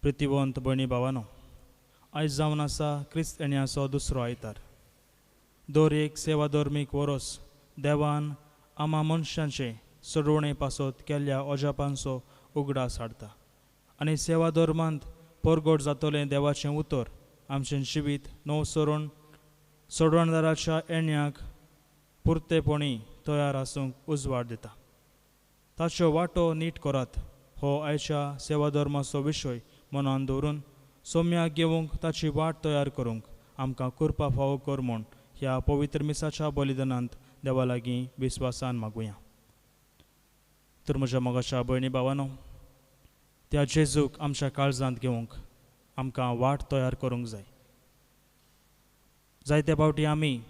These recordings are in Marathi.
प्रितीवंत भयणी भावानो, आयज जावन आसा क्रिस्त येण्याचो दुसरो आयतार. दर एक सेवा धर्मीक वरोस देवान आम्हा मनशांचे सोडवणे पासत केल्ल्या अजापांचो उगडास हाडटा आनी सेवा धर्मांत परगट जातलें देवाचें उतर आमचें जिवीत नव सोडवणदाराच्या येण्याक पुर्तेपणी तयार आसूंक उजवाड दिता. ताच्यो वाटो नीट करात हो आयच्या सेवा धर्माचो विशय मनान दवरून सोम्याक घेवंक ताची वाट तयार करूंक आमकां कृपा फावो कर म्हूण ह्या पवित्र मिसाच्या बलिदानांत देवा लागीं विस्वासान मागुया. तर म्हज्या मोगाच्या भयणी भावानो, त्या जेजूक आमच्या काळजांत घेवंक आमकां वाट तयार करूंक जाय. जायते फावटी आमी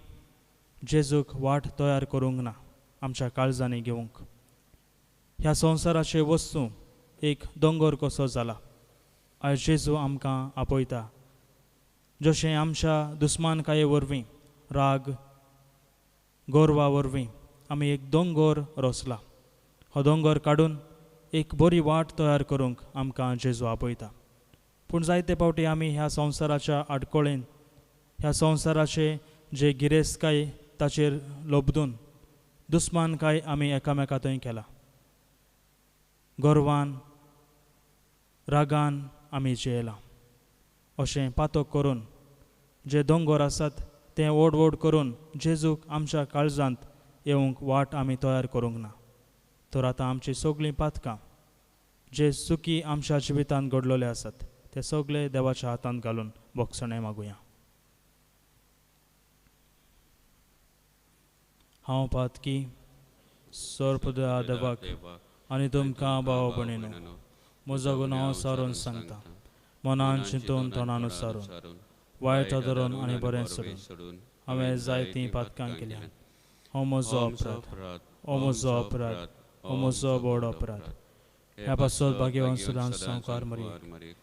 जेजूक वाट तयार करूंक ना आमच्या काळजांनी घेवंक. ह्या संवसाराचे वस्तू एक दोंगर कसो जाला. आयज जेजू आमकां आपयता जशें आमच्या दुस्मानकाये वरवीं राग गोरवा वरवीं आमी एक दोंगर रचला. हो दोंगर काडून एक बरी वाट तयार करूंक आमकां जेजू आपयता. पूण जायते फावटी आमी ह्या संवसाराच्या आडकोळेन ह्या संवसाराचे जे गिरेस्तकाय ताचेर लोबदून दुस्मानकाय आमी एकामेका थंय केला. गोरवान रागान आमी जियेला. अशें पातक करून जे दोंगर आसात ते ओड ओड करून जेजूक आमच्या काळजांत येवंक वाट आमी तयार करूंक ना. तर आतां आमची सगळीं पातकां जे चुकी आमच्या जिवितांत घडलेले आसात ते सगळे देवाच्या हातांत घालून बोगसणे मागुया. हांव पातकी सर्पदा देवाक आनी तुमकां भाव भयणीनो, म्हजो गुन्हो सारून सांगता, मनान चिंतून तोंडान सारून वायट धरून आनी बरें सोडून हांवें जायतीं पातकां केल्या. हो म्हजो अपराध, हो म्हजो अपराध, हो म्हजो व्हड अपराध. ह्या पासत भाग्यवान सुदान संवकार मरी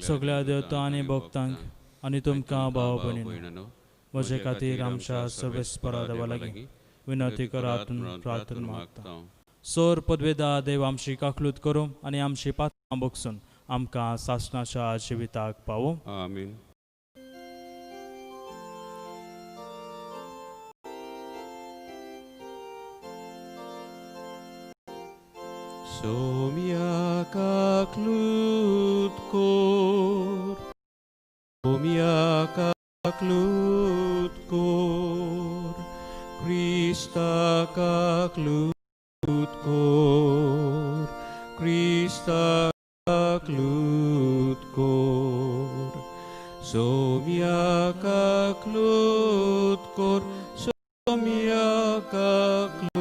सगळ्या देवतां आनी भक्तांक आनी तुमकां भाव भयणीनो, म्हजे खातीर आमच्या सर्वेस्परा देवा लागीं विनंती करात प्रार्थना मागता. सोर पदवेदा देव आमची काकलूत करूं आनी आमची पातकां बोगसून आमकां सासणाच्या जिविताक पावो. आमीन. सोम्या काकलूत कोर, सोम्या काकलूत कोर, क्रिस्ता काकलूत कोर, क्रिस्ता काकलूत कोर, सोम्या काकलूत कोर, सोम्या काकलूत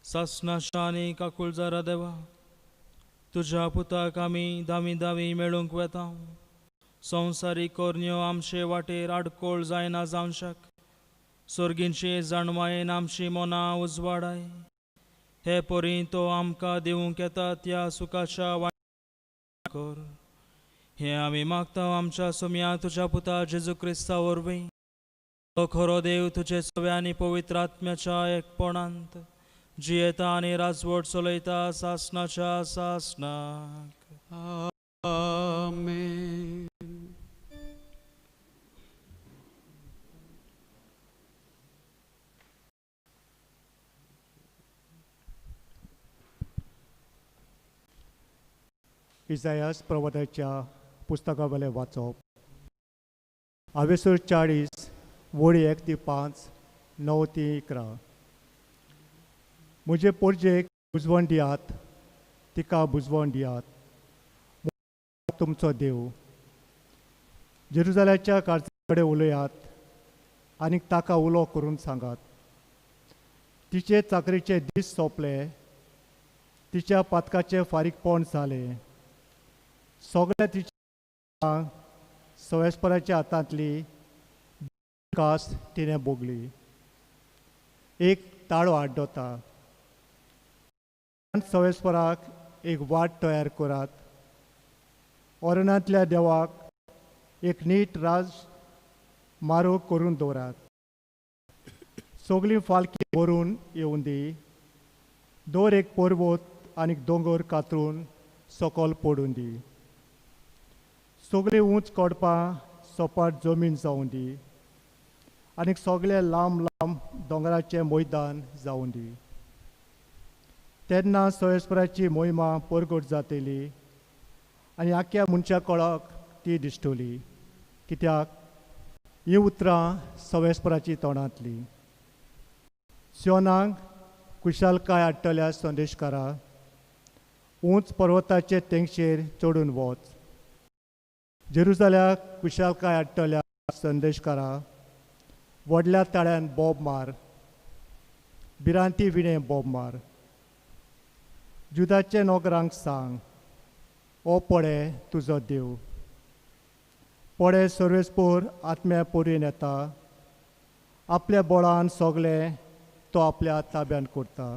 सासणाच्या आनी काकुळजारा देवा, तुज्या पुताक आमी दावी दावी मेळूंक वेता. संवसारीक कोरण्यो आमचे वाटेर आडकोळ जायना जावंक. सर्गींची जाणवायेन आमची मनां उजवाडाय. हे परी तो आमकां दिवंक येता त्या सुखाच्या वाट कर. हे आमी मागता आमच्या सोम्या तुज्या पुता जेजू क्रिस्ता वरवीं. तो खरो देव तुजे सवे आनी पवित्र आत्म्याच्या एकपणांत जियेता आनी राजवट चलयता सासणाच्या सासणाक. आमेन. इसायास प्रवक्त्याच्या पुस्तका वेले वाचप. हावेसर 40 वळी 1 ते 5, 9 ते 11. म्हजे पोरजेक बुजवण दियात, तिका बुजवण दियात, तुमचो देव. जेरुजाल्याच्या काळजा कडेन उलयात आनी ताका उलो करून सांगात. तिचे चाकरीचे दीस सोंपले, तिच्या पातकाचे फारीकपण जालें. सगळ्या तिच्या सवेस्पराच्या हातांतली कास तिणें भोगली. एक ताळो आड्डोता. सवेस्पराक एक वाट तयार करात. अरणांतल्या देवाक एक नीट राज मारो करून दवरात. सगळीं फालकी भरून येवन दी. दोर एक पर्वत आनी दोंगर कातरून सकल पडून दी. सगळीं उंच कोडपां सपाट जमीन जावून दी. आनी सगळे लांब लांब दोंगराचें मैदान जावून दी. तेन्ना सोयेस्पराची मोहिमा परगट जातली आनी आख्या मनशा कळाक ती दिसतली. कित्याक हीं उतरां सोयेस्पराची तोंडांतली. सियोनाक कुशालकाय हाडटल्या संदेशकारा, उंच पर्वताचे तेंगशेर चडून वच. जेरुसल्याक कुशालकाय हाडटल्या संदेशकारा, व्हडल्या ताळ्यान बोब मार. भिरांती विणें बोब मार. जुदाचे नोकरांक सांग, ओ पळे तुजो देव. पळे सर्वेस्पोर आत्म्या पोरीन येता. आपल्या बळान सगळें तो आपल्या ताब्यान करता.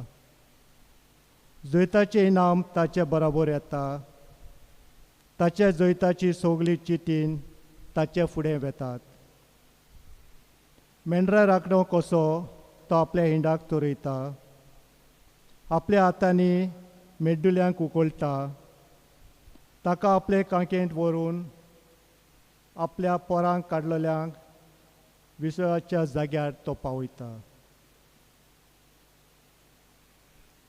जैताचें इनाम ताचे बराबर येता. ताच्या जैताची सगळी चितीन ताचे फुडें वेतात. मेंढरा राखणो कसो तो आपल्या हिंडाक चोरयता. आपल्या हातांनी मेड्डुल्यांक उखलता. ताका आपले कांकेंत व्हरून आपल्या पोरांक काडलेल्यांक विसवाच्या जाग्यार तो पावयता.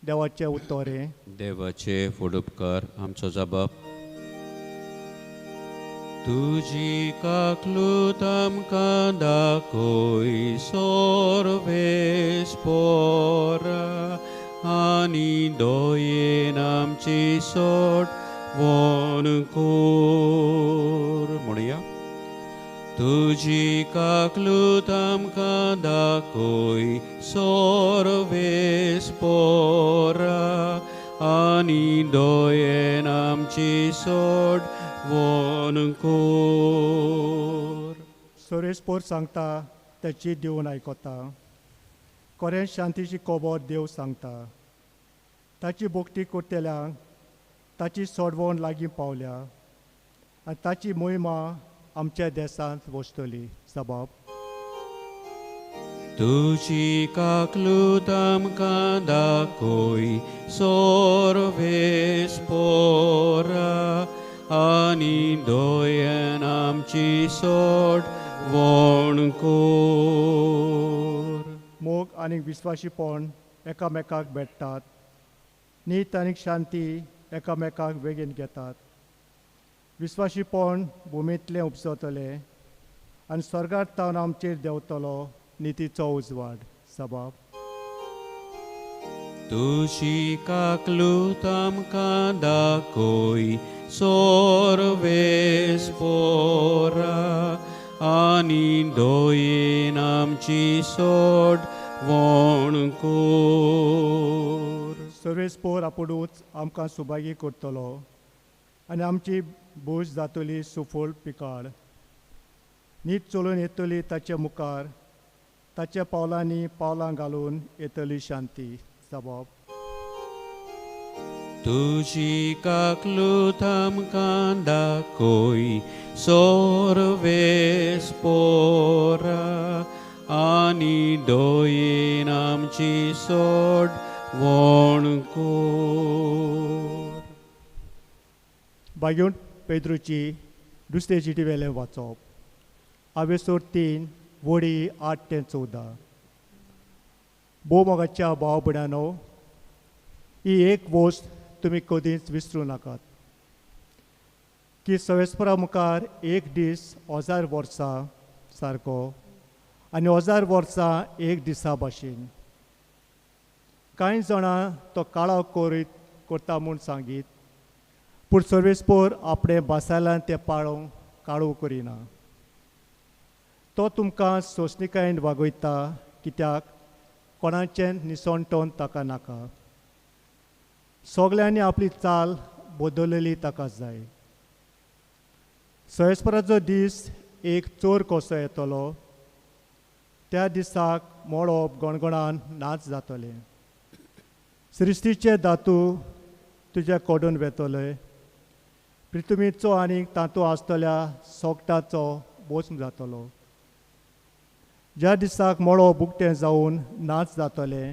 देवाचें उतोरें. देवाचे फुडुपकार आमचो जबाब. तुजी काकलूत आमकां दाखोय सोर्वेस पोरा आनी दोयेन आमची सोड वोन कोर. म्हणुया. तुजी काकलूत आमकां दाखोय सोर्वेस पोरा आनी दोयेन आमची सोड वोन कोर. सोरेस्पोर सांगता तेची दिवन आयकोता. खरें शांतीची खबर देव सांगता. ताची भोगती करतल्यांक ताची सोडवण लागीं पावल्या आनी ताची मोहिमा आमच्या देशांत वचतली. जबाब. तुजी काकलूत आमकां दाखोय सोर्वेस पोरा आनी दोयेन आमची सोड वोन कोर. मोग आनी विस्वाशीपण एकामेकाक भेटतात. नीत आनी शांती एकामेकाक वेगीन घेतात. विस्वाशीपण भुमींतलें उपसतलें आनी स्वर्गांत तावन आमचेर देंवतलो नितीचो उजवाड. जबाब. तुजी काकलूत आमकां दाखोय सोर्वेस पोरा आनी दोयेन आमची सोड वोन कोर. सर्वेस्पोर आपुणूच आमकां सुभागी करतलो आनी आमची भूज जातली सुफळ पिकाळ. नीत चलून येतली ताचे मुखार. ताच्या पावलांनी पावलां घालून येतली शांती. जबाब. तुजी काकलूत आमकां दाखोय सोर्वेस पोरा आनी दोयेन आमची सोड वोन कोर. बागेवंत पेद्रूची दुसरे चिटी वेलें वाचप. आवेसोर 3 वडी 8 ते 14. भोव मोगाच्या भाव भयणांनो, ही एक वस्त तुमी कधीच विसरूं नाकात की सवेस्परा मुखार एक दीस 1000 वर्सां सारको आनी 1000 वर्सां एक दिसा भाशेन. कांय जाणां तो काळो करता म्हूण सांगीत, पूण सर्वेस्पोर आपणे बासायलान तें पाळोवंक काळू करिना. तो तुमकां सोंसणिकायेन वागयता, कित्याक कोणाचें निसणटोन ताका नाका. सगल्यांनी आपली चाल बदललेली ताका जाय. सयस्पराचो दीस एक चोर कसो येतलो. त्या दिसाक मळब गणगणान नाच जातले. सृश्टीचे दातू तुज्या कोडून वेतले. पृथ्वीचो आनी तातूंत आसतल्या सोगटाचो भस्म जातलो. ज्या दिसाक मळो बुकटें जावन नाच जातले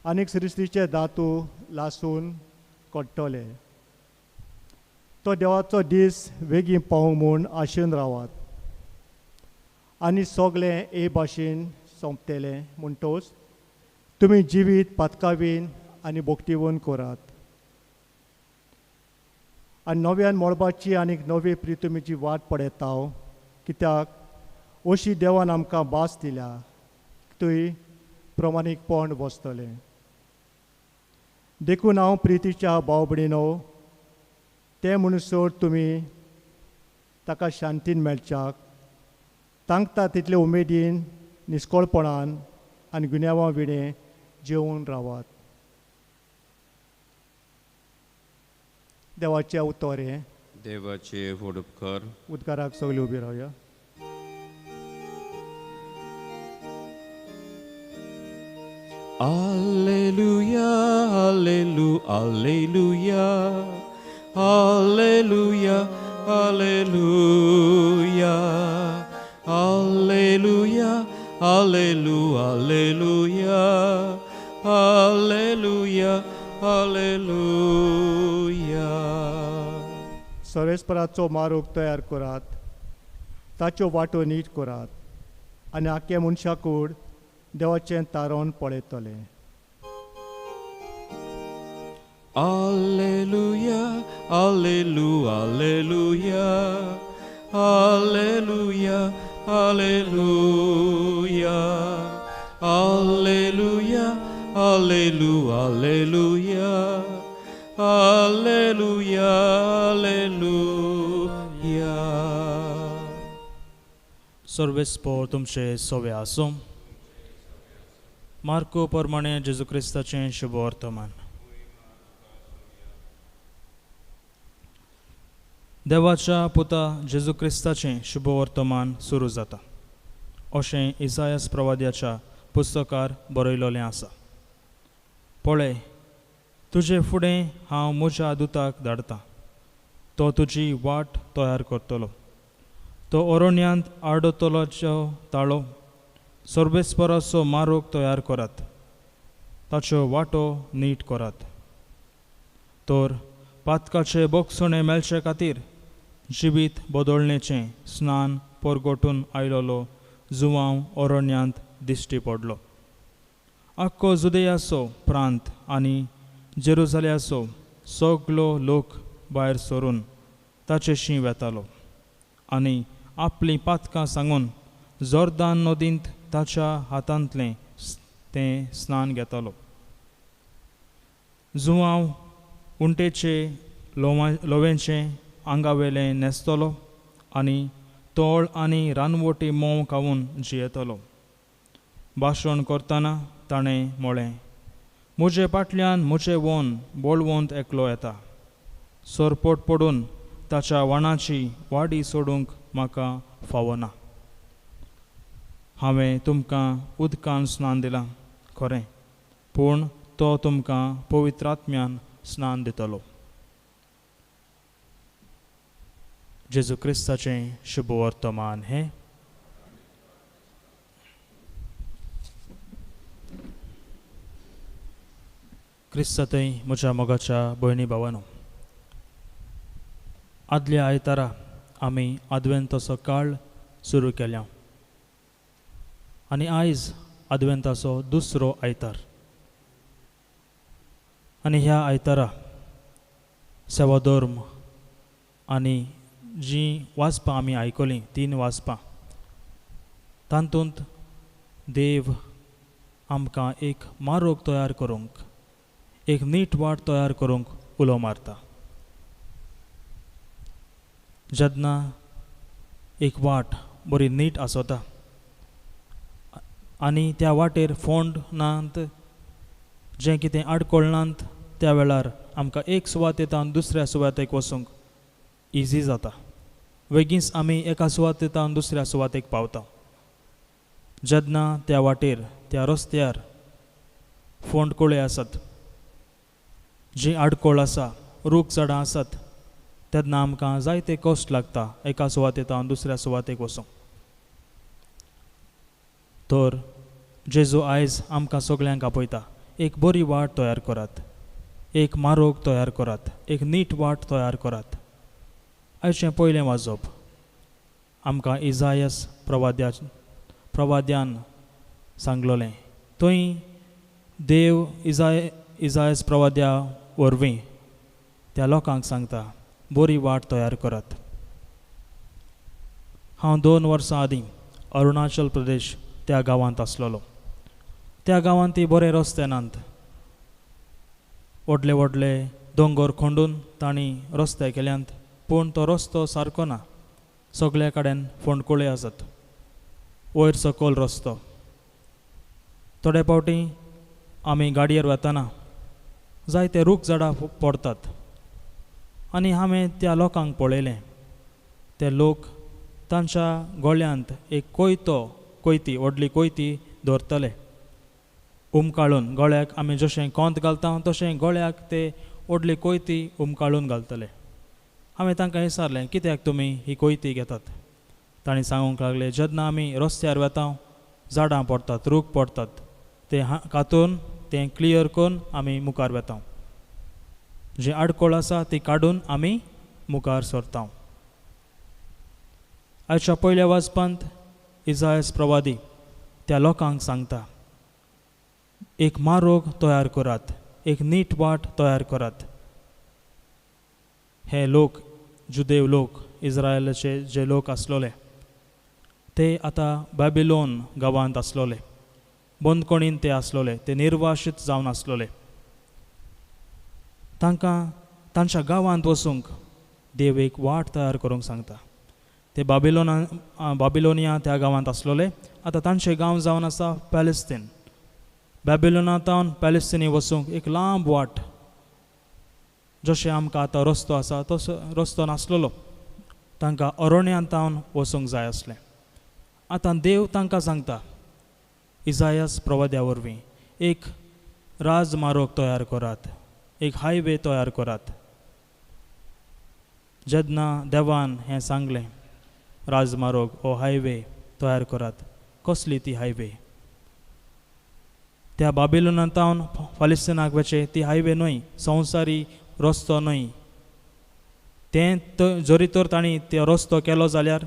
आनीक सृश्टीचे धातू लासून कोट्टले. तो देवाचो दीस बेगीन पावूंक म्हूण आशेन रावात आनी सोगलें हे भाशेन सोंपतलें म्हणटोच तुमी जिवीत पातकावीन आनी भोगतीवन करात आनी नव्यान मळबाची आनीक नवी प्रितुमेची वाट पळयता हांव, कित्याक अशी देवान आमकां भास दिल्या थंय प्रमाणीकपण बसतलें. देखून हांव प्रितीच्या भाव भयणीनो, ते म्हणसर तुमी ताका शांतीन मेळच्याक तांकता तितले उमेदीन निश्कळपणान आनी गुन्यांवा विणें जेवून रावात. देवाचे उतर हे देवाचे फोडूप कर. उद्गाराक सगळीं उबी रावया. Alleluia, alleluia, alleluia, alleluia, alleluia, alleluia, alleluia, alleluia, alleluia. सर्वेस्पराचो मारूक तयार करात, ताच्यो वाटो नीट करात आनी आख्या मनशाकूड देवाचें तारण पळयतलें. Alleluia, alleluia, alleluia, alleluia, alleluia, alleluia, alleluia, alleluia, alleluia. सर्वेस्पर तुमचे सोवे आसूं. मार्को प्रमाणे जेजू क्रिस्ताचें शुभ वर्तमान. देवाच्या पुता जेजू क्रिस्ताचें शुभ वर्तमान सुरू जाता अशें इसायास प्रवाद्याच्या पुस्तकार बरयलोलें आसा. पळय, तुजे फुडें हांव म्हज्या दुताक धाडटां. तो तुजी वाट तयार करतलो. तो अरण्यांत आडतलोचो ताळो सर्वेस्पराचो मारूक तयार करात. ताच्यो वाटो नीट करात. तर पातकाचे बोगसणे मेळचे खातीर जिवीत बदलणेचें स्नान परगटून आयलोलो जुवांव अरण्यांत दिश्टी पडलो. आख्खो जुदेयाचो प्रांत आनी जेरुजाल्याचो सगलो लोक भायर सरून ताचेशी वेतालो आनी आपलीं पातकां सांगून जोर्दान नदींत ताच्या हातांतलें तें स्नान घेतालो. जुवांव उंटेचे लोवेंचें आंगावेलें न्हेसतलो आनी तोळ आनी रानवटी मोव खावून जियेतलो. भाशण करतना ताणें म्हळें, म्हजे फाटल्यान म्हजें वोन बोळवंत एकलो येता. सरपट पडून ताच्या वाणाची वाडी सोडूंक म्हाका फावना. हांवें तुमकां उदकान स्नान दिलां खरें, पूण तो तुमकां पवित्र आत्म्यान स्नान दितलो. जेजू क्रिस्ताचें शुभ वर्तमान हें. क्रिस्तांतय म्हज्या मोगाच्या भयणी भावांनो, आदल्या आयतारा आमी आदवेंताचो काळ सुरू केल्या आनी आयज आदवेंताचो दुसरो आयतार. आनी ह्या आयतारा सेवाधर्म आनी जीं वाचपां आमी आयकलीं 3 वाचपां, तातूंत देव आमकां एक मार्ग तयार करूंक, एक नीट वाट तयार करूंक उलो मारता. जेन्ना एक वाट बरी नीट आसता आनी त्या वाटेर फोंड नात, जें कितें आडकोळनात, त्या वेळार आमकां एक सुवातेंतल्यान दुसऱ्या सुवातेक वचूंक इजी जाता. बेगीन आमी एका सुवातेंतल्यान दुसऱ्या सुवातेक पावता. जेन्ना त्या वाटेर, त्या रस्त्यार फोंडकुळे आसात, जी आडकोळ आसा, रूख झाडां आसात, तेन्ना आमकां जायते कश्ट लागता एका सुवातेंतावन दुसऱ्या सुवातेक वचूंक. तर जेजू आयज आमकां सगळ्यांक आपयता, एक बरी वाट तयार करात, एक मार्ग तयार करात, एक नीट वाट तयार करात. आयचें पयलें वाजप आमकां इजायास प्रवाद्यान सांगलोलें. थंय देव इजायास प्रवाद्या वरवीं त्या लोकांक सांगता, बरी वाट तयार करात. हांव 2 वर्सां आदीं अरुणाचल प्रदेश त्या गांवांत आसलोलो. त्या गांवांत ती बरे रस्ते नात. व्हडले व्हडले दोंगर खंडून तांणी रस्ते केल्यात, पूण तो रस्तो सारको ना. सगळे कडेन फोंडकुळे आसात, वयर सकयल रस्तो. थोडे फावटी आमी गाडयेर वताना जायते रूख झाडां पडटात. आनी हांवें त्या लोकांक पळयलें. ते लोक तांच्या गळ्यांत एक कोयती व्हडली कोयती दवरतले उमकाळून. गळ्याक आमी जशें कोंत घालता तशें गळ्याक ते व्हडली कोयती उमकाळून घालतले. हांवें तांकां विचारलें, कित्याक तुमी ही कोयती घेतात? तांणी सांगूंक लागले, जेन्ना आमी रस्त्यार वता झाडां पडटात, रूख पडटात, ते कातून तें क्लियर करून आमी मुखार वता. जी आडकोळ आसा ती काडून आमी मुखार सरता. आयच्या पयल्या वाचपांत इजायास प्रवादी त्या लोकांक सांगता, एक मार्ग तयार करात, एक नीट वाट तयार करात. हे लोक, जुदेव लोक, इस्रायलाचे जे लोक आसलोले ते आतां बॅबिलोन गांवांत आसलोले, बंदकोणीन ते आसलोले, ते निर्वाशीत जावन आसलोले. तांकां तांच्या गांवांत वचूंक देव एक वाट तयार करूंक सांगता. ते बाबिलोनिया त्या गांवांत आसलोले. आतां तांचें गांव जावन आसा पॅलेस्तीन. बॅबिलोनांतावन पॅलेस्तिनी वचूंक एक लांब वाट. जशें आमकां आतां रस्तो आसा तसो रस्तो नासलोलो. तांकां अरण्यांतावन वचूंक जाय आसलें. आतां देव तांकां सांगता इजायास प्रवाद्या वरवीं, एक राजमार्ग तयार करात, एक हायवे तयार करात. जेन्ना देवान हें सांगलें, राजमार्ग हो हायवे तयार करात, कसली ती हायवे? त्या बाबिलोनांतावन फालिस्तिनाक वचे ती हायवे न्हय, संवसारी रस्तो न्हय. तें जरी तर तांणी तो रस्तो केलो जाल्यार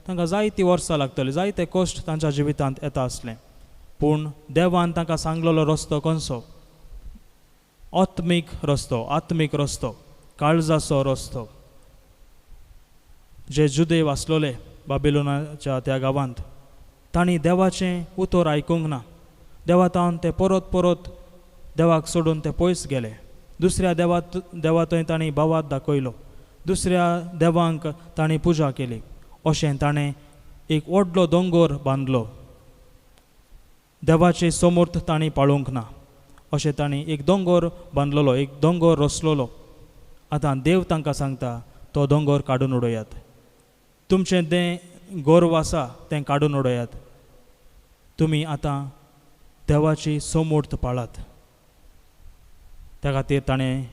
तांकां जायतीं वर्सां लागतलीं, जायते कश्ट तांच्या जिवितांत येता आसले. पूण देवान तांकां सांगलेलो रस्तो खंयचो? आत्मीक रस्तो, काळजाचो रस्तो. जे जुदेव आसलोले बाबिलोनाच्या त्या गांवांत, तांणी देवाचें उतर आयकूंक ना. देवातावन ते परत देवाक सोडून ते पयस गेले. दुसऱ्या देवा थंय तांणी भावात दाखयलो, दुसऱ्या देवांक तांणी पुजा केली. अशें ताणें एक व्हडलो दोंगर बांदलो. देवाची समर्थ तांणी पाळूंक ना. अशें तांणी एक दोंगर बांदलेलो, एक दोंगर रचलेलो. आतां देव तांकां सांगता, तो दोंगर काडून उडयात. तुमचें तें गोरव आसा तें काडून उडयात. तुमी आतां देवाची समर्थ पाळात. त्या खातीर ताणें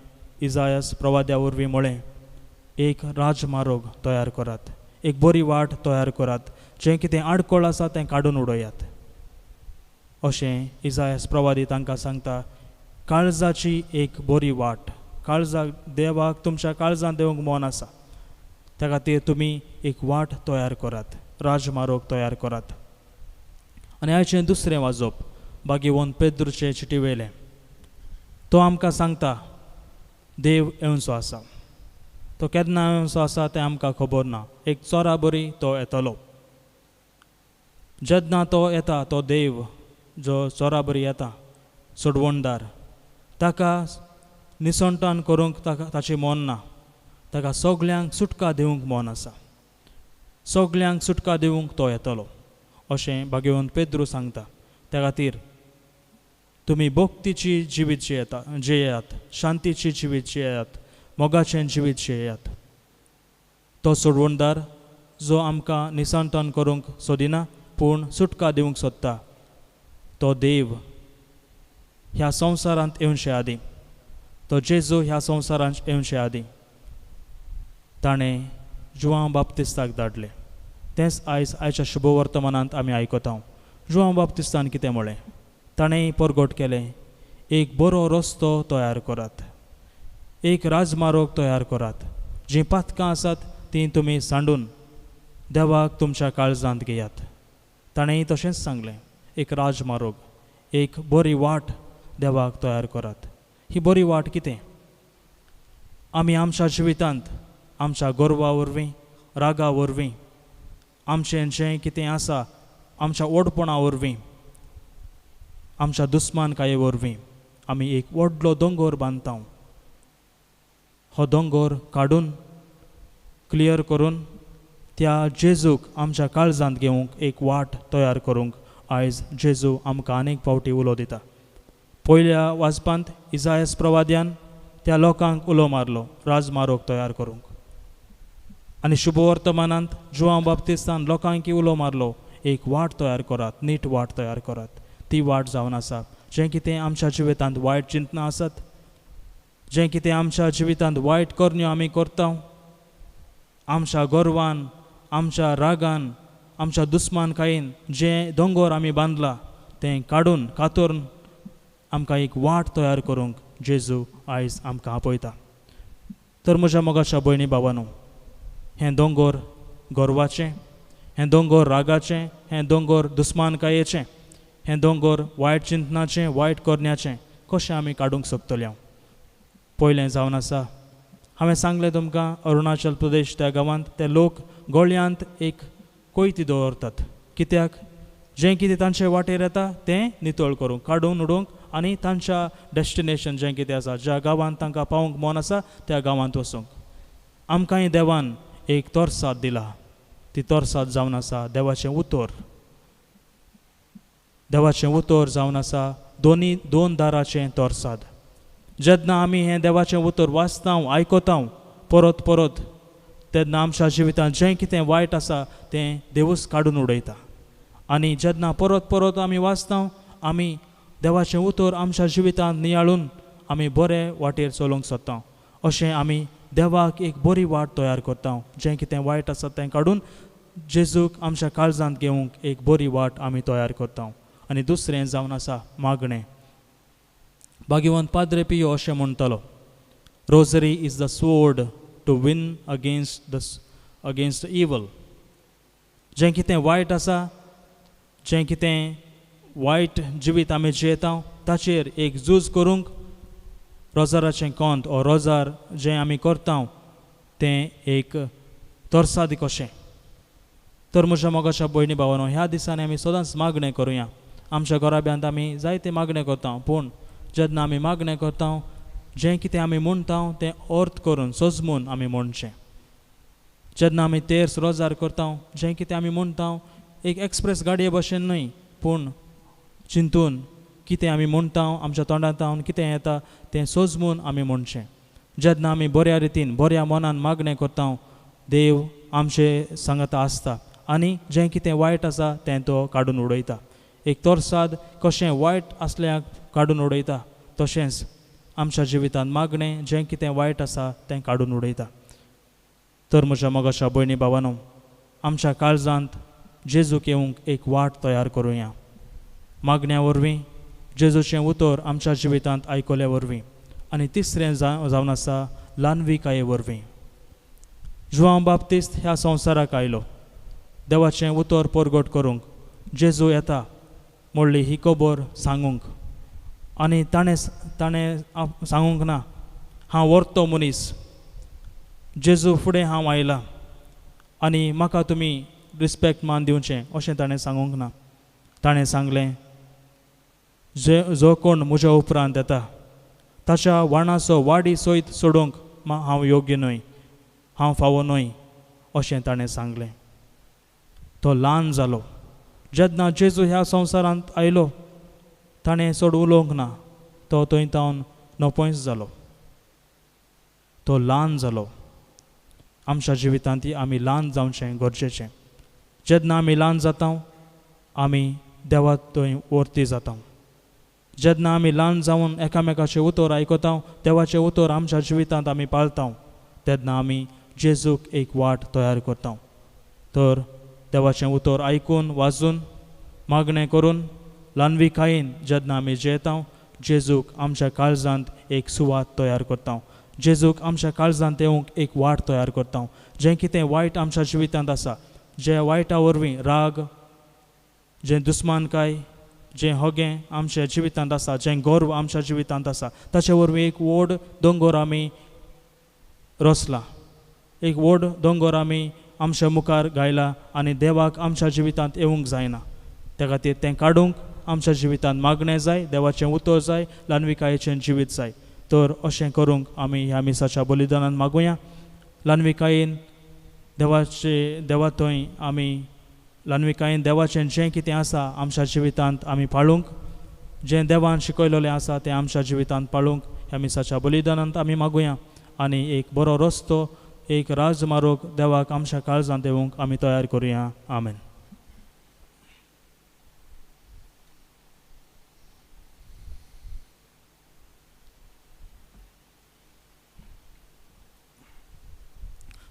इजायास प्रवाद्या वरवीं म्हळें, एक राजमार्ग तयार करात, एक बरी वाट तयार करात, जें कितें आडकोळ आसा तें काडून उडयात. अशें इजायास प्रवादी तांकां सांगता, काळजाची एक बरी वाट. काळजाक देवाक तुमच्या काळजांत देवंक मन आसा. त्या खातीर तुमी एक वाट तयार करात, राजमार्ग तयार करात. आनी आयचें दुसरें वाजप बागेवन पेद्रूचे चिटी वयलें. तो आमकां सांगता, देव येवचो आसा. तो केन्ना येवचो आसा तें आमकां खबर ना. एक चोरा बरी तो येतलो. जेन्ना तो येता, तो देव जो चोरा बरी येता, सोडवणदार, ताका निसंतान करूंक ताची मन ना. ताका सगल्यांक सुटका दिवंक मन आसा. सगल्यांक सुटका दिवंक तो येतलो अशें भाग्यवंत पेद्रू सांगता. त्या खातीर तुमी भक्तीची जिवीत जियेयात, शांतीची जिवीत जियेयात, मोगाचें जिवीत जियेयात. तो सोडवणदार जो आमकां निसंतान करूंक सोदिना पूण सुटका दिवंक सोदता, तो देव ह्या संवसारांत येवचे आदीं, तो जेजू ह्या संवसारांत येवचे आदीं ताणें जुआंव बाप्तिस्ताक धाडलें. तेंच आयच्या शुभवर्तमानांत आमी आयकता. जुआंव बाप्तिस्तान कितें म्हळें? ताणें परगट केलें, एक बरो रस्तो तयार करात, एक राजमार्ग तयार करात. जीं पातकां आसात तीं तुमी सांडून देवाक तुमच्या काळजांत घेयात. ताणें तशेंच सांगलें, एक राजमार्ग, एक बरी वाट देवाक तयार करात. ही बरी वाट कितें? आमी आमच्या जिवितांत आमच्या गर्वा वरवीं, रागा वरवीं, आमचें जें कितें आसा आमच्या ओडपणा वरवीं, आमच्या दुस्मानकाये वरवीं आमी एक व्हडलो दोंगर बांदता. हो दोंगर काडून क्लियर करून त्या जेजूक आमच्या काळजांत घेवंक एक वाट तयार करूंक आयज जेजू आमकां आनीक फावटी उलो दिता. पयल्या वाचपांत इसायास प्रवाद्यान त्या लोकांक उलो मारलो राजमार्ग तयार करूंक. आनी शुभवर्तमानांत जुआंव बाप्तिस्तान लोकांकी उलो मारलो, एक वाट तयार करात, नीट वाट तयार करात. ती वाट जावन आसा. जें कितें आमच्या जिवितांत वायट चिंतनां आसात, जें कितें आमच्या जिवितांत वायट करण्यो आमी करता, आमच्या गर्वान, आमच्या रागान, आमच्या दुस्मानकायेन जें दोंगर आमी बांदलां तें काडून कातरून आमकां एक वाट तयार करूंक जेजू आयज आमकां आपयता. तर म्हज्या मोगाच्या भयणी भावांनो, हें दोंगर गर्वाचें, हें दोंगर रागाचें, हें दोंगर दुस्मानकायेचें, हें दोंगर वायट चिंतनाचें, वायट करण्याचें कशें आमी काडूंक सोदतले? पयलें जावन आसा, हांवें सांगलें तुमकां, अरुणाचल प्रदेश त्या गांवांत ते लोक गळ्यांत एक कोयती दवरतात. कित्याक? जें कितें तांचे वाटेर येता तें नितळ करूंक, काडून उडोवंक आनी तांच्या डॅस्टिनेशन जें कितें आसा, ज्या गांवांत तांकां पावूंक मन आसा त्या गांवांत वचूंक. आमकांय देवान एक तोरसाद दिला. ती तोरसाद जावन आसा देवाचें उतर. देवाचें उतर जावन आसा दोन दाराचें तोरसाद. जेन्ना आमी हें देवाचें उतर वाचता, आयकता परत परत, तेन्ना आमच्या जिवितांत जें कितें वायट आसा तें देवूच काडून उडयता. आनी जेन्ना परत परत आमी वाचता, आमी देवाचें उतर आमच्या जिवितांत नियाळून आमी बरे वाटेर चलोवंक सोदता. अशें आमी देवाक एक बरी वाट तयार करता. जें कितें वायट आसा तें काडून जेजूक आमच्या काळजांत घेवंक एक बरी वाट आमी तयार करता. आनी दुसरें जावन आसा मागणें. भाग्यवंत पाद्रे पियो अशें म्हणटालो, rosary is the sword to win against evil. जें कितें वायट आसा, जें कितें वायट जिवीत आमी जियेता ताचेर एक झूज करूंक रोजाराचें कोंत ओ रोजार जें आमी करता तें एक तोरसादी कशें. तर म्हज्या मोगाच्या भयणी भावांनो, ह्या दिसांनी आमी सदांच मागणें करुया. आमच्या घराब्यांत आमी जायते मागणें करता, पूण जेन्ना आमी मागणें करता जें कितें आमी म्हणटा तें अर्थ करून सजमून आमी म्हणचें. जेन्ना आमी तेर्स रोजार करता, जें कितें आमी म्हणटा एक एक्सप्रेस गाडये भशेन न्हय, पूण चिंतून कितें आमी म्हणटा, आमच्या तोंडांतल्यान कितें येता तें सजमून आमी म्हणचें. जेन्ना आमी बऱ्या रितीन बऱ्या मनान मागणें करता, देव आमचे सांगता आसता आनी जें कितें वायट आसा तें तो काडून उडयता. एक तोरसाद कशें वायट आसल्याक काडून उडयता, तशेंच आमच्या जिवितांत मागणें जें कितें वायट आसा तें काडून उडयता. तर म्हज्या मोगाच्या भयणी भावांनो, आमच्या काळजांत जेजूक येवंक एक वाट तयार करुया. मागण्या वरवीं, जेजूचें उतर आमच्या जिवितांत आयकल्या वरवीं, आनी तिसरें जावन आसा ल्हानविकाये वरवीं. जुआंव बाप्तिस्त ह्या संवसाराक आयलो देवाचें उतर परगट करूंक. जेजू येता म्हणली ही खबर सांगूंक, आनी ताणें सांगूंक ना हांव व्हरतो मनीस, जेजू फुडें हांव आयलां आनी म्हाका तुमी रिस्पेक्ट मान दिवचें अशें ताणें सांगूंक ना. ताणें सांगलें जो कोण म्हज्या उपरांत येता ताच्या वाणाचो वाडी सयत सोडूंक हांव योग्य न्हय, हांव फावो न्हय अशें ताणें सांगलें. तो ल्हान जालो. जेन्ना जेजू ह्या संवसारांत आयलो ताणें चड उलोवंक ना, तो थंय तावन नपयस जालो, तो ल्हान जालो. आमच्या जिवितांत आमी ल्हान जावचें गरजेचें. जेन्ना आमी ल्हान जाता आमी देवा थंय वर्ती जाता. जेन्ना आमी ल्हान जावन एकामेकाचें उतर आयकता, देवाचें उतर आमच्या जिवितांत आमी पाळटा, तेन्ना आमी जेजूक एक वाट तयार करता. तर देवाचें उतर आयकून वाचून मागणें करून ल्हानविकायेन जेन्ना आमी जेयता जेजूक आमच्या काळजांत एक सुवात तयार करता. जेजूक आमच्या काळजांत येवंक एक वाट तयार करता. जें कितें वायट आमच्या जिवितांत आसा, जे वायटा वरवीं राग, जें दुस्मानकाय, जें होगें आमच्या जिवितांत आसा, जें गर्व आमच्या जिवितांत आसा, ताचे वरवीं एक व्हड दोंगर आमी रचला. एक व्हड दोंगर आमी आमच्या मुखार घायला आनी देवाक आमच्या जिवितांत येवंक जायना. त्या खातीर तें काडूंक आमच्या जिवितांत मागणें जाय, देवाचें उतर जाय, ल्हानविकायेचें जिवीत जाय. तर अशें करूंक आमी ह्या मिसाच्या बलिदानान मागुया. ल्हानविकायेन देवा थंय आमी ल्हानविकायेन देवाचें जें कितें आसा आमच्या जिवितांत आमी पाळूंक, जें देवान शिकयलेलें आसा तें आमच्या जिवितांत पाळूंक ह्या मिसाच्या बलिदानांत आमी मागुया. आनी एक बरो रस्तो, एक राजमार्ग देवाक आमच्या काळजांत येवंक आमी तयार करुया. आमेन.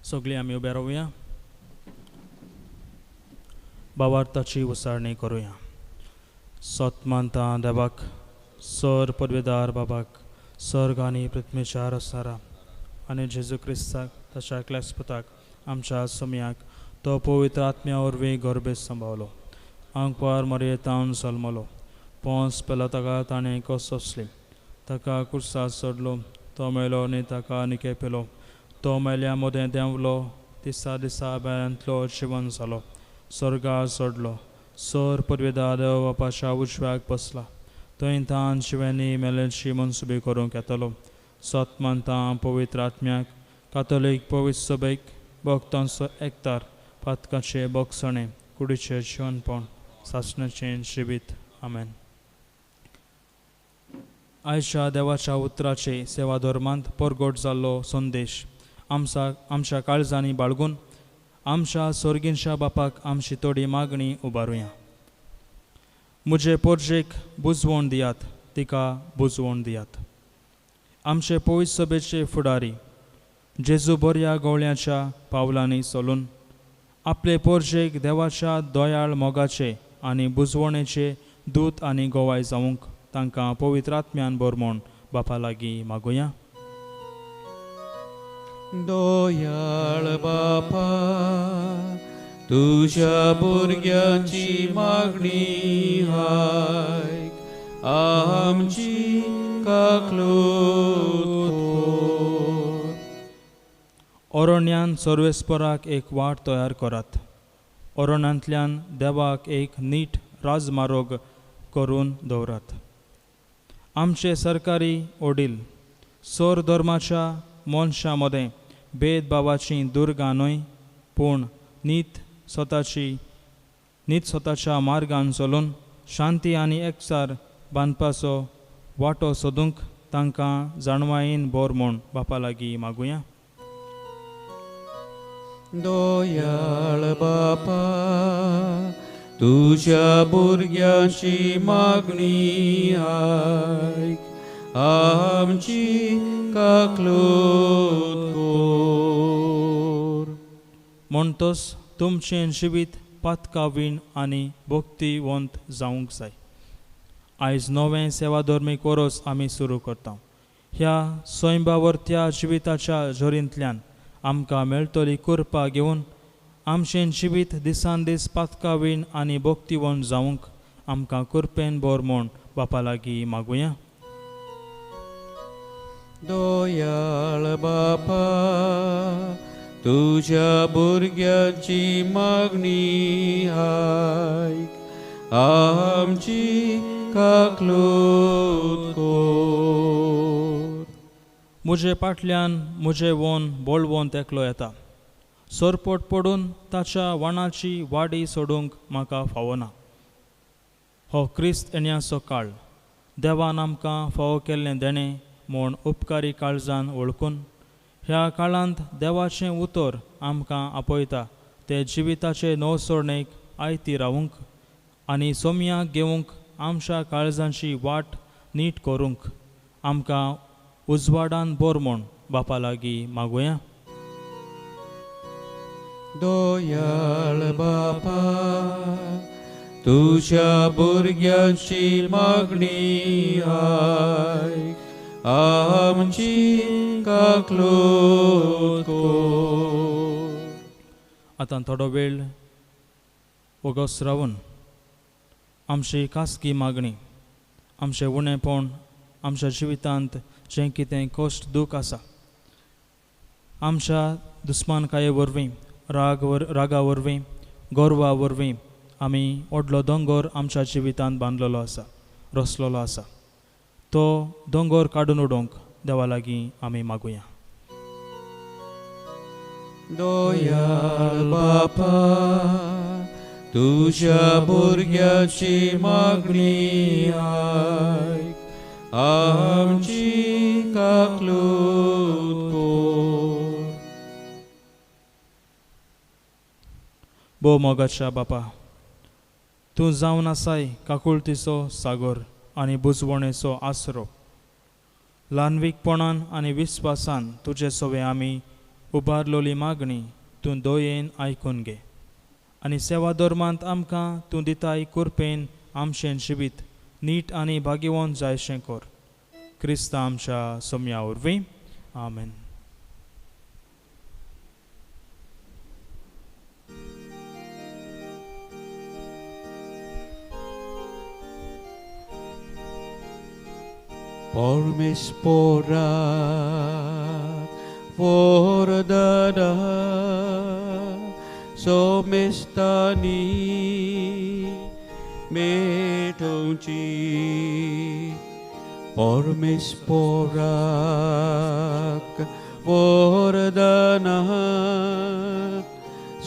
सगळीं आमी उबे रावया. भावार्थाची उसाळणी करुया. सतमानता देवाक, सर पदवेदार बाबाक, सर्ग आनी पृथ्वीच्या रसारा आनी जेजू क्रिस्ताक ताच्या क्लेस्पताक आमच्या समयाक तो पवित्र आत्म्या वरवीं गरबेत सांबाळलो. आंकवार मरयेतावन सलमलो. पोंस पेलो ताका ताणें कसोसली. ताका कुर्सार चडलो. तो मेलो आनी ताका निके पेलो. तो मेल्या मोदें देंवलो. दिसा दिसा बेळ्यांतलो जिवन जालो. स्वर्गार चडलो. सर पदवेदार देव बापाच्या उजव्याक बसला. थंय तान जिवेनी मेल्यांची मनसुबी करूंक येतलो. सतमानता पवित्र आत्म्याक, कातोलीक पवित्र सभेक, भक्तांचो एकतार, पातकाचे बोगसणे, कुडीचें जिवनपण, सासणाचें जिवीत. आमेन. आयच्या देवाच्या उतराचे सेवा धर्मांत परगट जाल्लो संदेश आमच्या काळजांनी बाळगून आमच्या सर्गींच्या बापाक आमची थोडी मागणी उबारुया. म्हजे पोरजेक बुजवण दियात, तिका बुजवण दियात. आमचे पवित्र सभेचे फुडारी जेजू बऱ्या गवळ्याच्या पावलांनी चलून आपले पोरजेक देवाच्या दोयाळ मोगाचे आनी बुजवणेचे दूत आनी गोवाय जावंक तांकां पवित्र आत्म्यान बरमोण बापा लागीं मागुया. दोयाळ बापा, तुझ्या भुरग्यांची मागणी आयक. आमची काकलूत कर. अरण्यान सर्वेस्पराक एक वाट तयार करात. अरण्यांतल्यान देवाक एक नीट राजमार्ग करून दवरात. आमचे सरकारी ओडील सर धर्माच्या मनशां मदें भेदभावाची दुर्गा न्हय, पूण नीत स्वताच्या मार्गान चलून शांती आनी एकचार बांदपाचो वाटो सोदूंक तांकां जाणवायेन बोर म्हूण बापा लागीं मागुया. दोयाळ बापा, तुझ्या भुरग्यांची मागणी आयक. आमची काकलूत कर. म्हणटोच तुमचें जिवीत पातकावीण आनी भक्तिवंत जावंक जाय. आयज नवें सेवाधर्मीक वरोस आमी सुरू करता. ह्या स्वयंभावर्त्या जिविताच्या झरींतल्यान आमकां मेळटली कृपा घेवन आमचें जिवीत दिसान दीस पातकावीण आनी भक्तिवंत जावंक आमकां कृपेन बोर म्हूण बापा लागीं मागुया. दोयाळ बापा, तुझ्या भुरग्यांची मागणी आयक. आमची काकलूत कर. म्हजे फाटल्यान म्हजें वोन बोळवोन तेकलो येता. सरपट पडून ताच्या वाणाची वाडी सोडूंक म्हाका फावना. हो क्रिस्त येण्याचो काळ देवान आमकां फावो केल्लें देणें म्हूण उपकारी काळजान वळखून ह्या काळांत देवाचें उतर आमकां आपयता ते जिविताचे नवसोडणेक आयती रावूंक आनी सोम्याक घेवंक आमच्या काळजांची वाट नीट करूंक आमकां उजवाडान बोर म्हूण बापा लागीं मागुया. दयाळ बापा तुझ्या भुरग्यांची मागणी आयक आमची काकलूत कोर आतां थोडो वेळ वगोस रावन आमची खासगी मागणी आमचें उणेपण आमच्या जिवितांत जें कितें कश्ट दूख आसा आमच्या दुस्मानकाये वरवीं रागा वरवीं गोरवा वरवीं आमी व्हडलो दोंगर आमच्या जिवितांत बांदलेलो आसा रचलेलो आसा तो दोंगर काडून उडोवंक देवा लागीं आमी मागुया. दयाळ बापा तुझ्या भुरग्याची मागणी आयक आमची काकलूत कोर. भोव मोगाच्या बापा तूं जावन आसाय काकुळतीचो सागर आनी बुजवणेचो आसरो. ल्हानवीकपणान आनी विस्वासान तुजे सोवे आमी उबारलोली मागणी तूं दोयेन आयकून घे आनी सेवा धर्मांत आमकां तूं दिताय कुरपेन आमचें जिवीत नीट आनी भाग्यवंत जायशें कोर. क्रिस्ता आमच्या सोम्या वरवीं आमेन. Pormispora Vordana Somestani Metonci Pormispora Vordana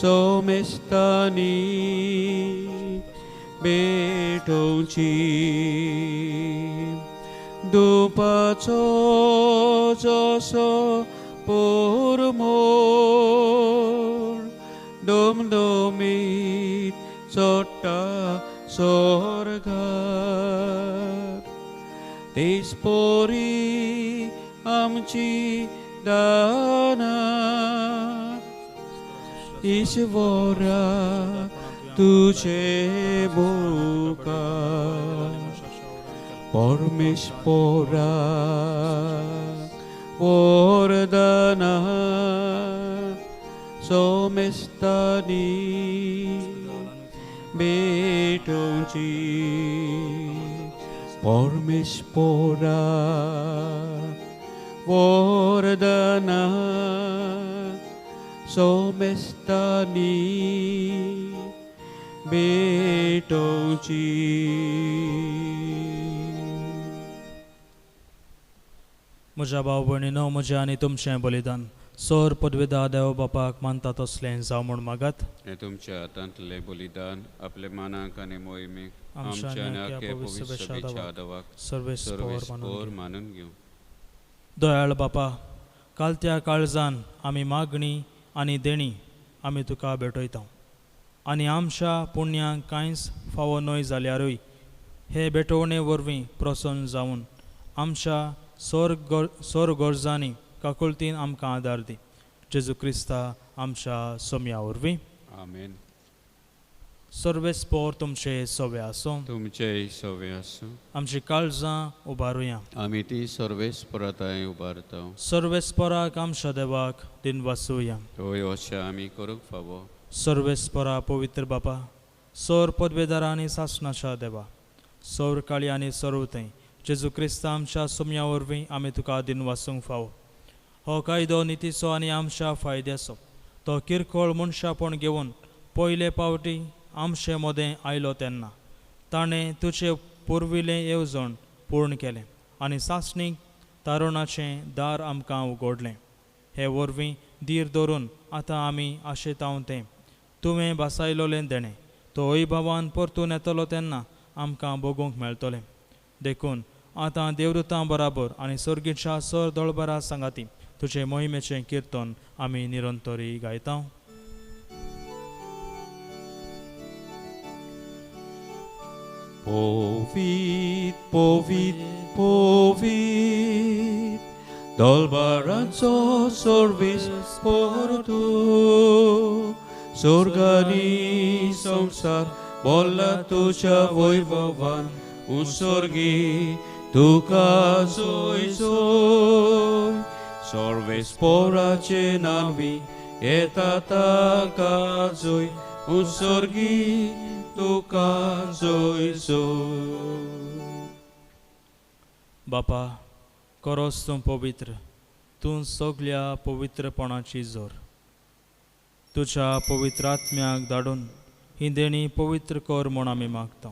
Somestani Metonci दुपाचो जसो पोरमोर दोमदोमीत चोट्टा स्वर्गार तेसपोरी आमची दाना ईश्वरा तुझे बुकार. Pormispora Vordana Somestani Metonci Pormispora Vordana Somestani Metonci. म्हज्या भाव भयणीनो म्हजें आनी तुमचें बलिदान सोर पदवेदा देव बापाक मानता तसलें जावं म्हूण मागात. हे तुमच्या हातांतले बलिदान आपले मानाक आनी मोहिमेक आमच्या आमच्या आनी नाक्या आख्या पवित्र पवित्र सभेच्या सभेच्या आदवाक सर्वेस्पोर सर्वेस्पोर मानून मानून घेऊ. दयाळ बापा कालत्या काळजान आमी मागणी आनी देणी आमी तुका भेटयता आनी आमच्या पुण्यांक कांयच फावो न्हय जाल्यारूय हे भेटोवणे वरवीं प्रसन्न जावन आमच्या सोर गरजांनी काकुळतीन आमकां आदार दी. जेजू क्रिस्ता आमच्या सोम्या वरवीं आमेन. सर्वेस्पोर तुमचे सोवे आसूं. तुमचे सोवे आसूं. आमची काळजां उबारुया. आमी ती सर्वेस्परताय उबारता. सर्वेस्पराक आमच्या देवाक दिन वासुया. होय अशें आमी करूंक फावो. सर्वेस्परा पवित्र बापा सोर पदवेदार आनी सासणाच्या देवा सोर काळी आनी सर्वतें जेजू क्रिस्ता आमच्या सोम्या वरवीं आमी तुका दिन वासूंक फावो. हो कायदो नितीचो आनी आमच्या फायद्याचो तो किरकोळ मनशापण घेवन पयले पावटी आमचे मोदें आयलो तेन्ना ताणें तुजें पुर्विलें येवजण पूर्ण केलें आनी सासणीक तारुणाचें दार आमकां उगडलें. हे वरवीं धीर धरून आतां आमी आशेताव तें तुवें बासायलोलें देणें तो वैभवान परतून येतलो तेन्ना आमकां भोगूंक मेळटलें. देखून आतां देवदूतां बराबर आनी सर्गीच्या सर दळबरा सांगाती तुजे मोहिमेचें किर्तन आमी निरंतरी गायता. Povit, povit, povit, dolbaranzo sorvis portu, स्वर्गानी संसार बोला तुझ्या वैभवान उत्सर्गी तुका सोय सोय सर्वेस्पराचे नावी येता ताका जोय उत्सर्गी तुका जोय सोय बापा करोस तूं पवित्र तूं सगळ्या पवित्रपणाची जोर तुझ्या पवित्र आत्म्याक धाडून ही देणी पवित्र कर म्हूण आमी मागता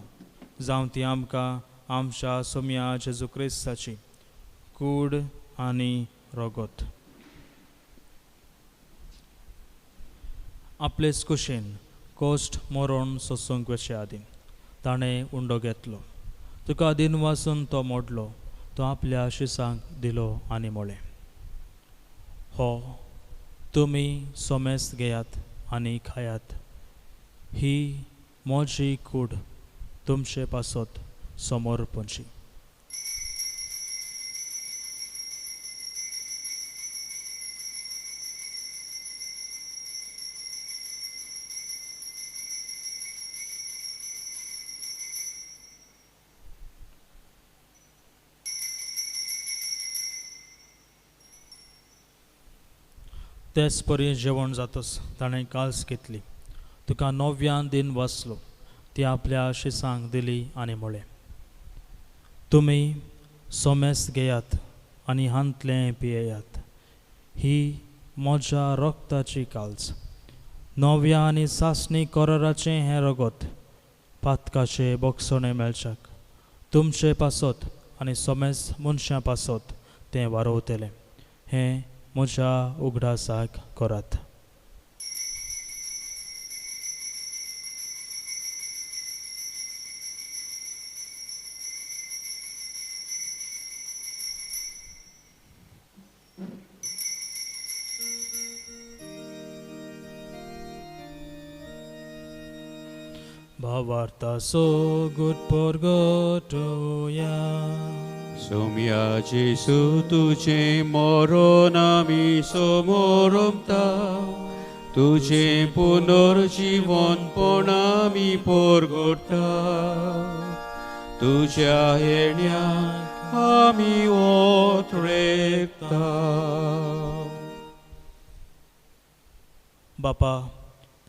जावं ती आमकां आमच्या सोम्या जेजू क्रिस्ताची कूड आनी रगत आपलेच कुशीन कोश्ट मरोन सोसूंक वचे आदीं ताणें उंडो घेतलो तुका दिन वाचून तो मोडलो तो आपल्या शिसांक दिलो आनी म्हळें हो तुमी सोमेस्त घेयात आनी खायात ही म्हजी कूड तुमचे पासत समर्पणची तेच परी जेवण जातच ताणें काल्स घेतली तुका 9व्या दिन वाचलो ती आपल्या शिसांक दिली आनी म्हळें तुमी सोमेस्त घेयात आनी हांतलें पियेयात ही म्हज्या रक्ताची काल्स 9व्या आनी सासणी कराराचें हें रगत पातकाचे बोगसणे मेळच्याक तुमचे पासत आनी सोमेस्त मनशां पासत तें वारोवतलें हें म्हज्या उगडासाक करात भावार्था सो गुड porgotoya सोम्या जेसू तुझे मरण आमी समोरमता तुझे पुनर्जीवन पण आमी परगडटा तुझ्या येण्याक आमी ओत रेखता बापा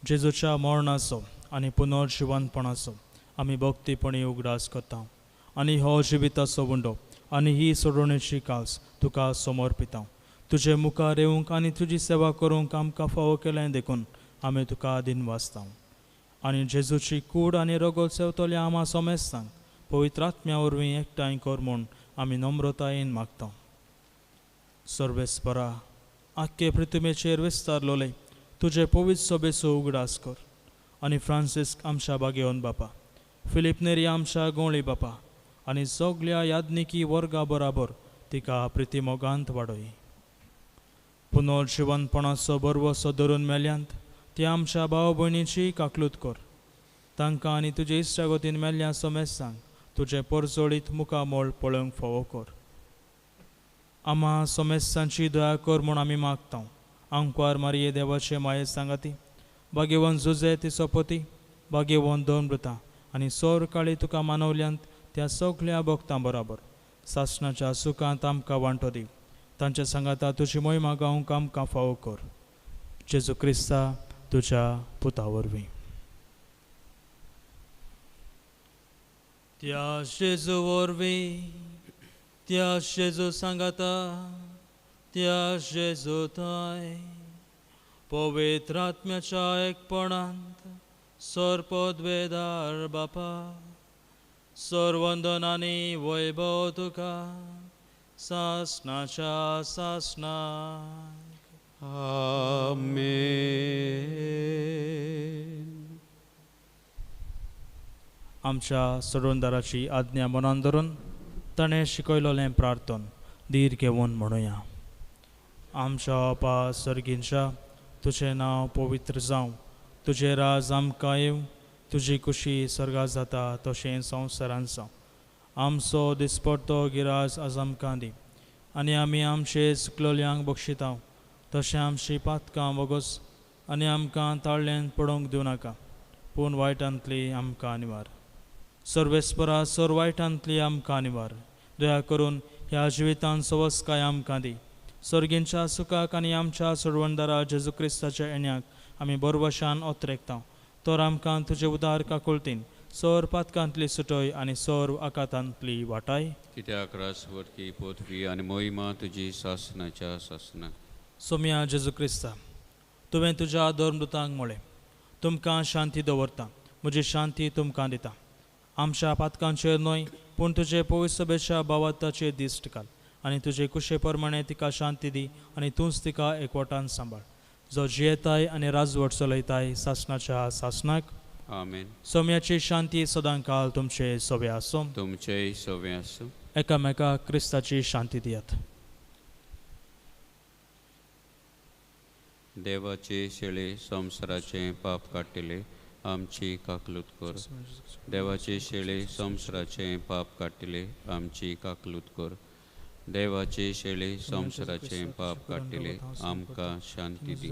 जेजूच्या मरणाचो आनी पुनर्जीवनपणाचो आमी भक्तीपणी उगडास करता आनी हो जिविताचो उंडो आनी ही सोडवणेची काल्स तुका समर्पिता तुजे मुखार येवंक आनी तुजी सेवा करूंक आमकां फावो केलें देखून आमी तुका दिन वाचता आनी जेजूची कूड आनी रगत सेवतल्या आमा सोमेस्तांक पवित्र आत्म्या वरवीं एकठांय कर म्हूण आमी नम्रतायेन मागता सर्वेस्परा आख्खे पृथ्वीचेर विस्तारलोले तुजे पवित्र सभेचो उगडास कर आनी फ्रांसिस्क आमच्या बागेवन बापा फिलीप नेरी आमच्या गोंवळी बापा आनी सगळ्या याज्ञिकी वर्गा बराबर तिका प्रितीमोगांत वाडय पुनर्जीवनपणाचो बरवसो धरून मेल्यांत ती आमच्या भाव भयणीची काकलूत कर तांकां आनी तुजे इश्टागतीन मेल्ल्या सोमेस्तांक तुजे परजोडीत मुखामोळ पळोवंक फावो कर आमा सोमेस्तांची दया कर म्हूण आमी मागता आंकवार मारये देवाचे माये सांगाती भाग्यवन जुजे तिचो पती भाग्यवन दोन मृतां आनी सोर काळी तुका मानवल्यांत त्या सगळ्या भक्तां बराबर सासणाच्या सुखांत आमकां वांटो दी तांच्या सांगाता तुजी मोहिमा गावंक आमकां फावो कर जेजू क्रिस्ता तुज्या पुता वरवीं त्या जेजू वरवीं त्या जेजू सांगाता त्या जेजू थंय पवित्र आत्म्याच्या एकपणांत सर्पद्वेदार बापा सर्वंदनानी वैभव तुका सासणाच्या सासणाक आमेन आमच्या सोडवणदाराची आज्ञा मनान धरून ताणें शिकयलोलें प्रार्थन धीर घेवन म्हणुया आमच्या अपा सर्गींच्या तुजें नांव पवित्र जावं तुजें राज आमकां येवं तुजी खुशी स्वर्गांत जाता तशें संवसारांत जावं आमचो दिसपडटो गिराज आज आमकां दी आनी आमी आमचे चुकलोल्यांक बक्षिता तशें आमची पातकां वगोस आनी आमकां ताळ्ळेंत पडोवंक दिवं नाका, पूण वायटांतली आमकां निवार. सर्वेस्परा सर वायटांतली आमकां निवार. दया करून ह्या जिवितांत सवस्काय आमकां दी. सर्गींच्या सुखाक आनी आमच्या सोडवणदारा जेजू क्रिस्ताच्या येण्याक आमी बरवशान ओतरेकता. तर आमकां तुजे उदार काकुळतीन सर पातकांतली सुटय आनी सर आकांतांतली वाटाय. कित्याक रासवटकी पोथवी आनी मोहिमा तुजी सासनाच्या सासनाक. सोम्या जेजू क्रिस्ता, तुवें तुज्या धर्मदुतांक म्हळें, तुमकां शांती दवरता, म्हजी शांती तुमकां दिता. आमच्या पातकांचेर न्हय, पूण तुजे पवित्र सभेच्या भावार्थाचेर दिश्ट घाल आनी तुजे कुशे प्रमाणे तिका शांती दी आनी तूंच तिका एकवटान सांबाळ, जो जियेताय आनी राजवट चलयताय सासनाच्या सासनाक. आमेन. सोम्याची शांती सदां काल तुमचे सोबे आसूं. तुमचेय सोवे आसूं. एकामेकाक क्रिस्ताची शांती दियात. देवाचे शेळे संवसाराचे पाप काटिले आमची काकलूत कर. देवाचे शेळे संवसाराचे पाप काटिले आमची काकलूत कर. देवाचे शेळे संवसाराचे पाप काटिले आमकां शांती दी.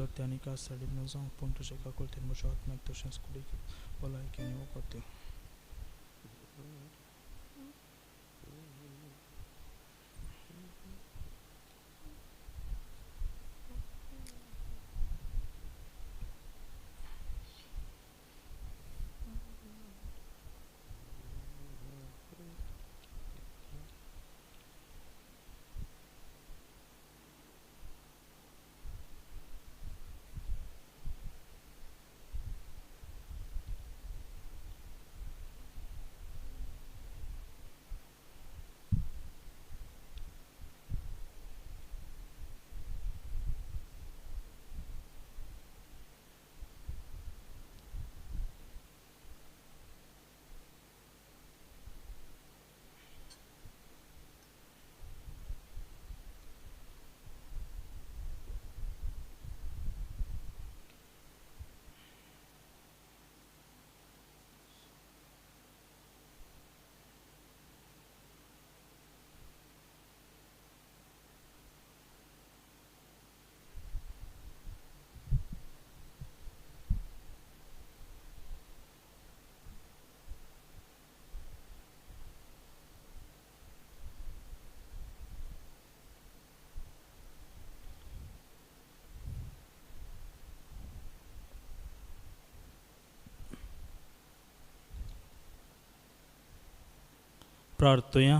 प्रार्थया.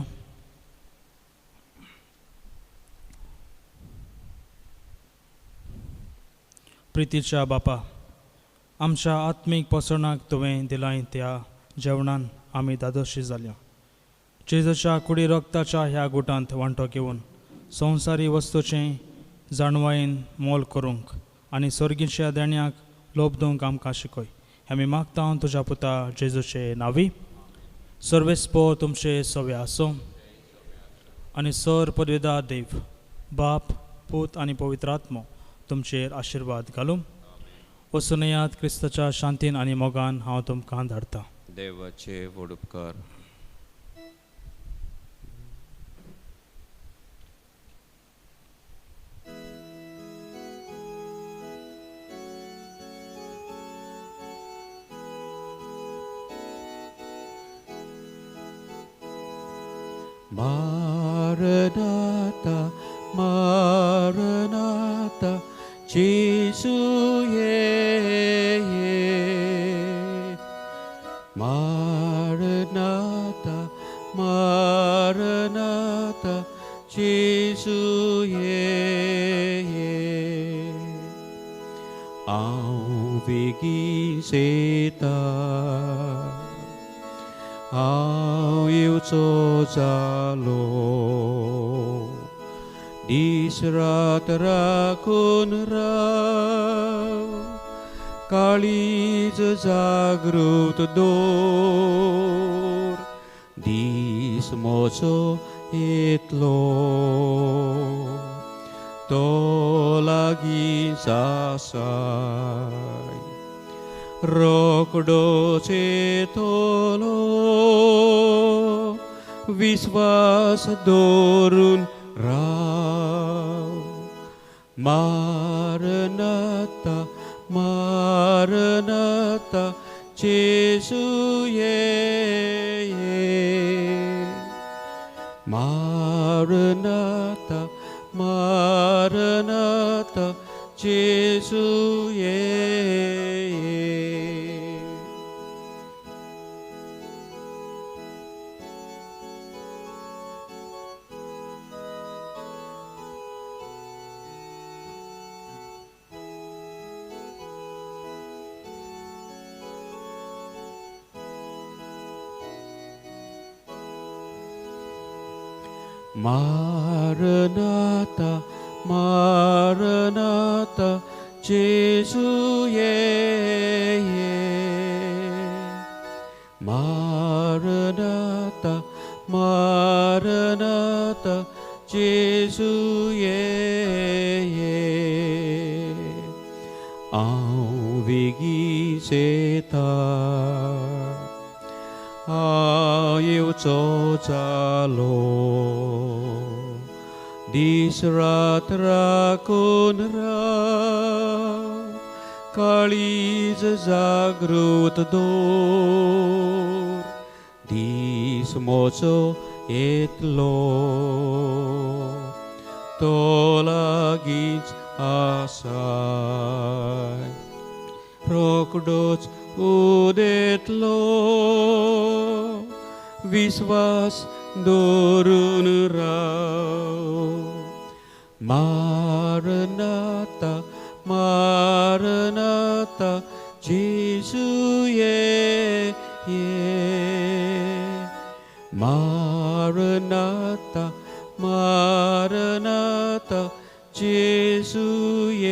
प्रितीच्या बापा, आमच्या आत्मीक पोसणाक तुवें दिलाय त्या जेवणान आमी दादोशी जाल्या. जेजूच्या कुडी रक्ताच्या ह्या गुटांत वांटो घेवन संवसारी वस्तूचें जाणवायेन मोल करूंक आनी सर्गीच्या देण्याक लोबदूंक आमकां शिकय. आमी मागता तुज्या पुता जेजूचे नांवी. सर्वेस्पो तुमचे सोवे आसूं आनी सर पदवीदार देव बाप पूत आनी पवित्र आत्मो तुमचेर आशिर्वाद घालूं. वसुनयात क्रिस्ताच्या शांतीन आनी मोगान हांव तुमकां धाडटा. देवाचे व्हड उपकार. Maranatha, Maranatha, Jesu ye. Maranatha, Maranatha, Jesu ye. Ao vigi seta. Ao yêu cho zalo disrat rakun rao kaliz zagrut dor dis mozo etlo to lagi sasai रोकडो चेतलो विश्वास दवरून राव. मारनाथा 마르나타 예수의 마르나타 마르나타 예수의 마르나타 마르나타 예수의 마르나타 마르나타 예수의 아우비기 세타 아유 저자로 Disratra kunra Kaliz zagrut dor Dismoso etlo Tolagis asai Prokdots udetlo Viswas dorun rao Maranatha Maranatha 예수의 Maranatha Maranatha 예수의